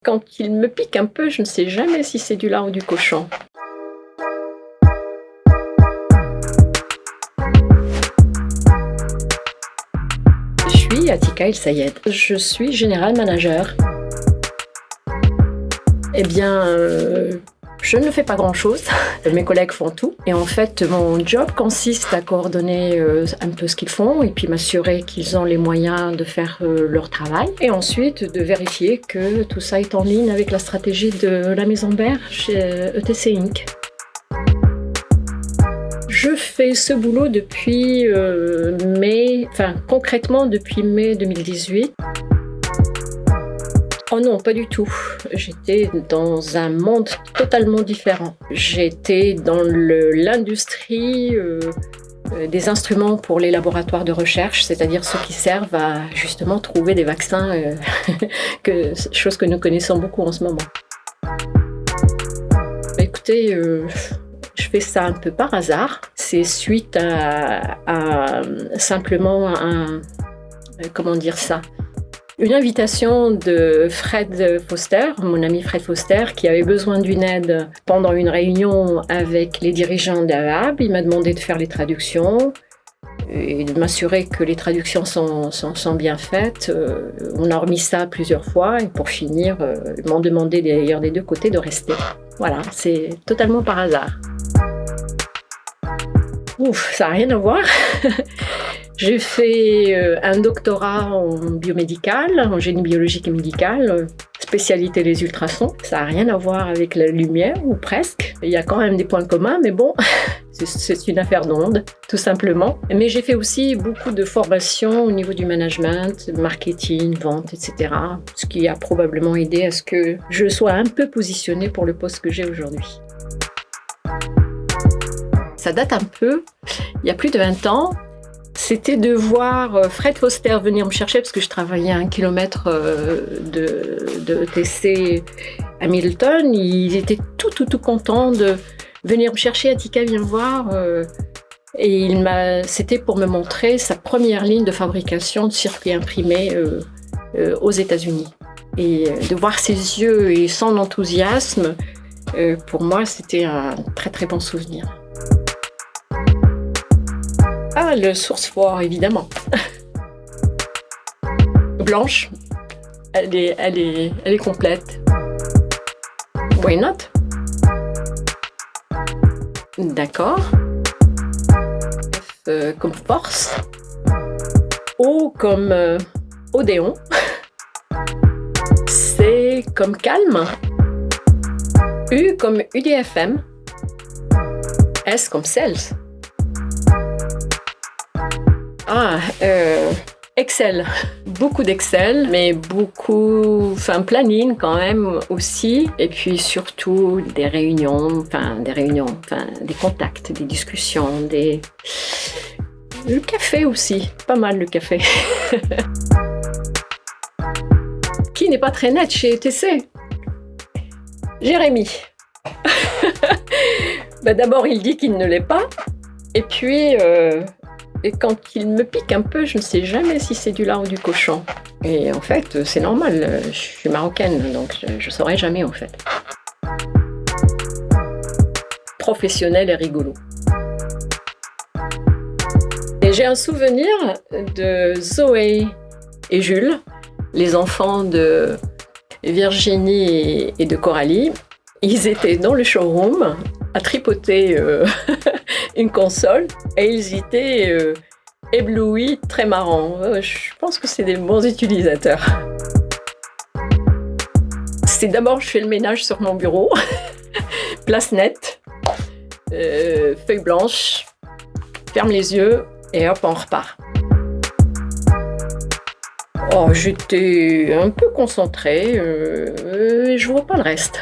Quand il me pique un peu, je ne sais jamais si c'est du lard ou du cochon. Je suis Atika El Sayed. Je suis General Manager. Eh bien, je ne fais pas grand-chose. Mes collègues font tout. Et en fait, mon job consiste à coordonner un peu ce qu'ils font et puis m'assurer qu'ils ont les moyens de faire leur travail. Et ensuite, de vérifier que tout ça est en ligne avec la stratégie de la Maison Bert chez ETC Inc. Je fais ce boulot depuis concrètement depuis mai 2018. Oh non, pas du tout. J'étais dans un monde totalement différent. J'étais dans l'industrie des instruments pour les laboratoires de recherche, c'est-à-dire ceux qui servent à justement trouver des vaccins, chose que nous connaissons beaucoup en ce moment. Écoutez, je fais ça un peu par hasard. C'est suite à simplement une invitation de Fred Foster, mon ami Fred Foster, qui avait besoin d'une aide pendant une réunion avec les dirigeants d'AVAB. Il m'a demandé de faire les traductions et de m'assurer que les traductions sont bien faites. On a remis ça plusieurs fois et pour finir, ils m'ont demandé d'ailleurs des deux côtés de rester. Voilà, c'est totalement par hasard. Ouf, ça n'a rien à voir. J'ai fait un doctorat en biomédical, en génie biologique et médical, spécialité les ultrasons. Ça n'a rien à voir avec la lumière, ou presque. Il y a quand même des points communs, mais bon, c'est une affaire d'onde, tout simplement. Mais j'ai fait aussi beaucoup de formations au niveau du management, marketing, vente, etc. Ce qui a probablement aidé à ce que je sois un peu positionnée pour le poste que j'ai aujourd'hui. Ça date un peu, il y a plus de 20 ans. C'était de voir Fred Foster venir me chercher parce que je travaillais à 1 kilomètre de ETC à Middleton. Il était tout content de venir me chercher. Atika, viens voir. Et c'était pour me montrer sa première ligne de fabrication de circuits imprimés aux États-Unis. Et de voir ses yeux et son enthousiasme, pour moi, c'était un très très bon souvenir. Ah, le Source4, évidemment. Blanche, elle est complète. Why not? D'accord. F comme force. O comme Odéon. C comme calme. U comme UDFM. S comme sales. Excel. Beaucoup d'Excel, mais planning quand même aussi. Et puis surtout des réunions, des contacts, des discussions, le café aussi. Pas mal le café. Qui n'est pas très net chez ETC? Jérémy. D'abord, il dit qu'il ne l'est pas. Et puis... Et quand il me pique un peu, je ne sais jamais si c'est du lard ou du cochon. Et en fait, c'est normal, je suis marocaine, donc je ne saurais jamais en fait. Professionnel et rigolo. Et j'ai un souvenir de Zoé et Jules, les enfants de Virginie et de Coralie. Ils étaient dans le showroom à tripoter une console et ils étaient éblouis, très marrants. Je pense que c'est des bons utilisateurs. C'est d'abord, je fais le ménage sur mon bureau, place nette, feuille blanche, ferme les yeux et hop, on repart. Oh, j'étais un peu concentrée, je vois pas le reste.